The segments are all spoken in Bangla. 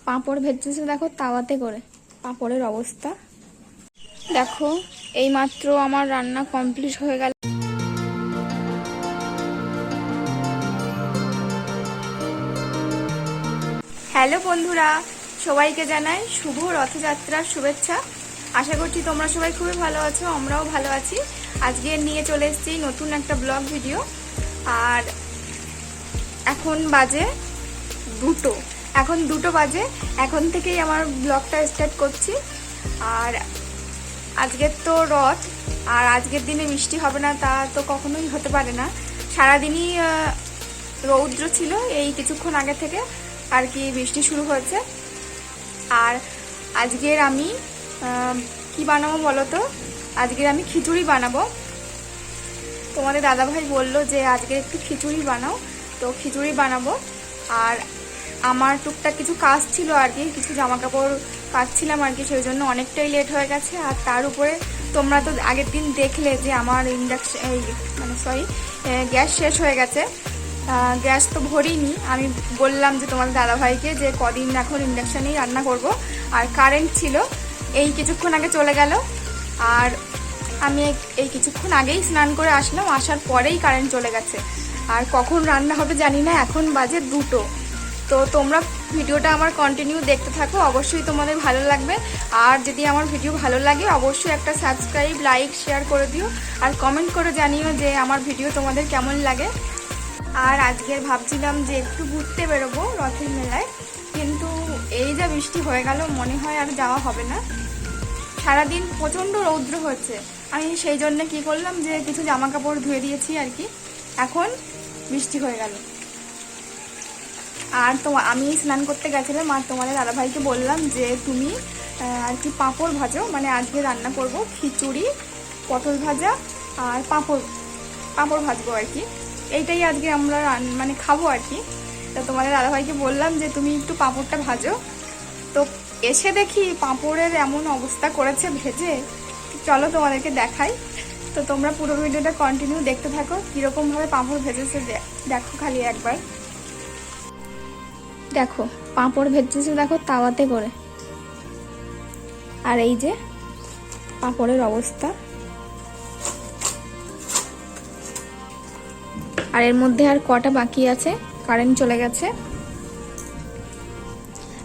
পাঁপড় ভেজেছে দেখো তাওয়াতে করে। পাঁপড়ের অবস্থা দেখো। এই মাত্র আমার রান্না কমপ্লিট হয়ে গেল। হ্যালো বন্ধুরা, সবাইকে জানাই শুভ রথযাত্রার শুভেচ্ছা। আশা করছি তোমরা সবাই খুবই ভালো আছো, আমরাও ভালো আছি। আজকে নিয়ে চলে এসেছি নতুন একটা ব্লগ ভিডিও। আর এখন বাজে দুটো বাজে। এখন থেকেই আমার ব্লগটা স্টার্ট করছি। আর আজকের তো রথ, আর আজকের দিনে বৃষ্টি হবে না তা তো কখনোই হতে পারে না। সারাদিনই রৌদ্র ছিল, এই কিছুক্ষণ আগে থেকে আর কি বৃষ্টি শুরু হয়েছে। আর আজকের আমি কি বানাবো বলো তো? আজকের আমি খিচুড়ি বানাবো। তোমাদের দাদাভাই বললো যে আজকে একটু খিচুড়ি বানাও, তো খিচুড়ি বানাবো। আর আমার টুকটাক কিছু কাজ ছিল আর কি, কিছু জামা কাপড় কাচছিলাম আর কি, সেই জন্য অনেকটাই লেট হয়ে গেছে। আর তার উপরে তোমরা তো আগের দিন দেখলে যে আমার গ্যাস শেষ হয়ে গেছে। গ্যাস তো ভরিনি, আমি বললাম যে তোমাদের দাদাভাইকে যে কদিন এখন ইন্ডাকশানেই রান্না করব। আর কারেন্ট ছিল, এই কিছুক্ষণ আগে চলে গেল। আর আমি এই কিছুক্ষণ আগেই স্নান করে আসলাম, আসার পরেই কারেন্ট চলে গেছে। আর কখন রান্না হবে জানি না, এখন বাজে 2টো। তো তোমরা ভিডিওটা আমার কন্টিনিউ দেখতে থাকো, অবশ্যই তোমাদের ভালো লাগবে। আর যদি আমার ভিডিও ভালো লাগে অবশ্যই একটা সাবস্ক্রাইব, লাইক, শেয়ার করে দিও। আর কমেন্ট করে জানিও যে আমার ভিডিও তোমাদের কেমন লাগে। আর আজকের ভাবছিলাম যে একটু ঘুরতে বেরোবো রথের মেলায়, কিন্তু এই যা বৃষ্টি হয়ে গেল মনে হয় আর যাওয়া হবে না। সারাদিন প্রচণ্ড রৌদ্র হচ্ছে, আমি সেই জন্য কি করলাম যে কিছু জামা কাপড় ধুয়ে দিয়েছি আর কি। এখন বৃষ্টি হয়ে গেল। আর তো আমি স্নান করতে গেছিলাম, আর তোমাদের দাদাভাইকে বললাম যে তুমি আর কি পাঁপড় ভাজো, মানে আজকে রান্না করব খিচুড়ি, পটল ভাজা আর পাঁপড় ভাজবো আর কি। এইটাই আজকে আমরা মানে খাবো আর কি। তো তোমাদের দাদাভাইকে বললাম যে তুমি একটু পাঁপড়টা ভাজো। তো এসে দেখি পাঁপড়ের এমন অবস্থা করেছে ভেজে, চলো তোমাদেরকে দেখাই। তো তোমরা পুরো ভিডিওটা কন্টিনিউ দেখতে থাকো, কীরকমভাবে পাঁপড় ভেজেছে দেখো খালি একবার। দেখো পাঁপড় ভেজেছে দেখো তাওয়াতে করে। আর এই যে পাঁপড়ের অবস্থা। আর এর মধ্যে আর কটা বাকি আছে, কারেন্ট চলে গেছে।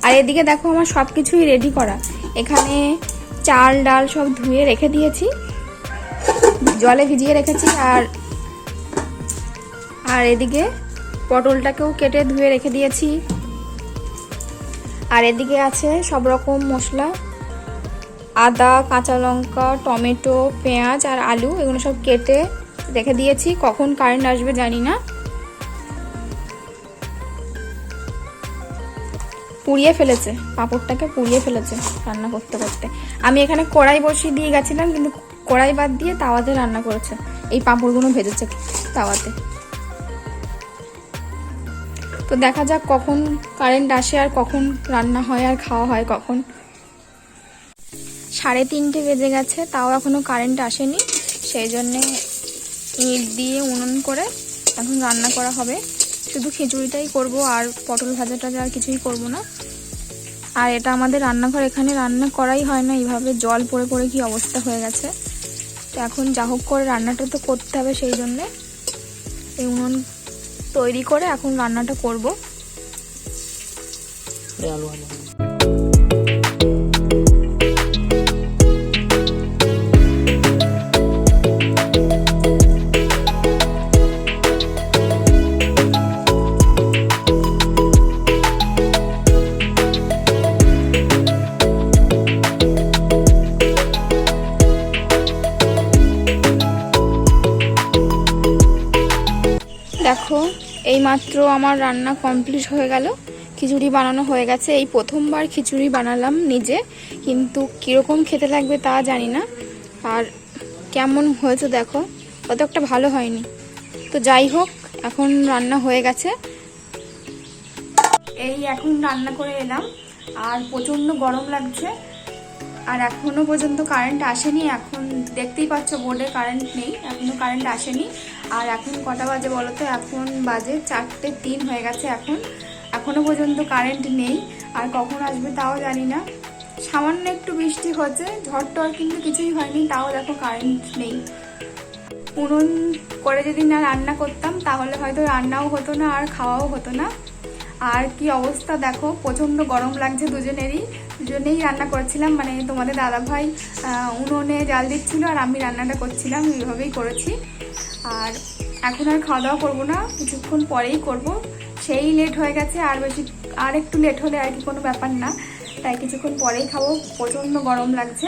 আর এদিকে দেখো আমার সব কিছুই রেডি করা। এখানে চাল ডাল সব ধুয়ে রেখে দিয়েছি, জলে ভিজিয়ে রেখেছি। আর এদিকে পটলটাকেও কেটে ধুয়ে রেখে দিয়েছি। আর এদিকে আছে সব রকম মশলা, আদা, কাঁচা লঙ্কা, টমেটো, পেঁয়াজ আর আলু, এগুলো সব কেটে রেখে দিয়েছি। কখন কারেন্ট আসবে জানি না। পুড়িয়ে ফেলেছে, পাঁপড়টাকে পুড়িয়ে ফেলেছে রান্না করতে করতে। আমি এখানে কড়াই বসিয়ে দিয়ে গেছিলাম, কিন্তু কড়াই বাদ দিয়ে তাওয়াতে রান্না করেছে। এই পাঁপড়গুলো ভেজেছে তাওয়াতে। তো দেখা যাক কখন কারেন্ট আসে আর কখন রান্না হয় আর খাওয়া হয় কখন। 3:30 বেজে গেছে, তাও এখনো কারেন্ট আসেনি। সেই জন্যে ইট দিয়ে উনুন করে এখন রান্না করা হবে। শুধু খিচুড়িটাই করব, আর পটল ভাজাটা আর কিছুই করব না। আর এটা আমাদের রান্নাঘর, এখানে রান্না করাই হয় না, এইভাবে জল পড়ে পড়ে কি অবস্থা হয়ে গেছে। তো এখন যা হোক করে রান্নাটা তো করতে হবে, সেই জন্যে এই উনুন তৈরি করে এখন রান্নাটা করব। দেখো এই মাত্র আমার রান্না কমপ্লিট হয়ে গেল, খিচুড়ি বানানো হয়ে গেছে। এই প্রথমবার খিচুড়ি বানালাম নিজে, কিন্তু কীরকম খেতে লাগবে তা জানি না। আর কেমন হয়েছে দেখো, অত একটা ভালো হয়নি। তো যাই হোক, এখন রান্না হয়ে গেছে। এই এখন রান্না করে এলাম, আর প্রচণ্ড গরম লাগছে। আর এখনো পর্যন্ত কারেন্ট আসেনি। এখন দেখতেই পাচ্ছ বোর্ডে কারেন্ট নেই, এখনো কারেন্ট আসেনি। আর এখন কটা বাজে বলো তো? এখন বাজে 4:03 হয়ে গেছে। এখন এখনো পর্যন্ত কারেন্ট নেই, আর কখন আসবে তাও জানি না। সামান্য একটু বৃষ্টি হচ্ছে, ঝড় টর কিন্তু কিছুই হয়নি, তাও দেখো কারেন্ট নেই। উনুন করে যদি না রান্না করতাম তাহলে হয়তো রান্নাও হতো না আর খাওয়াও হতো না। আর কি অবস্থা দেখো, প্রচণ্ড গরম লাগছে দুজনেই রান্না করছিলাম, মানে তোমাদের দাদাভাই উনুনে জাল দিচ্ছিল আর আমি রান্নাটা করছিলাম, এইভাবেই করেছি। আর এখন আর খাওয়া দাওয়া করবো না, কিছুক্ষণ পরেই করব। সেই লেট হয়ে গেছে, আর একটু লেট হলে আর কি কোনো ব্যাপার না, তাই কিছুক্ষণ পরেই খাবো, প্রচণ্ড গরম লাগছে।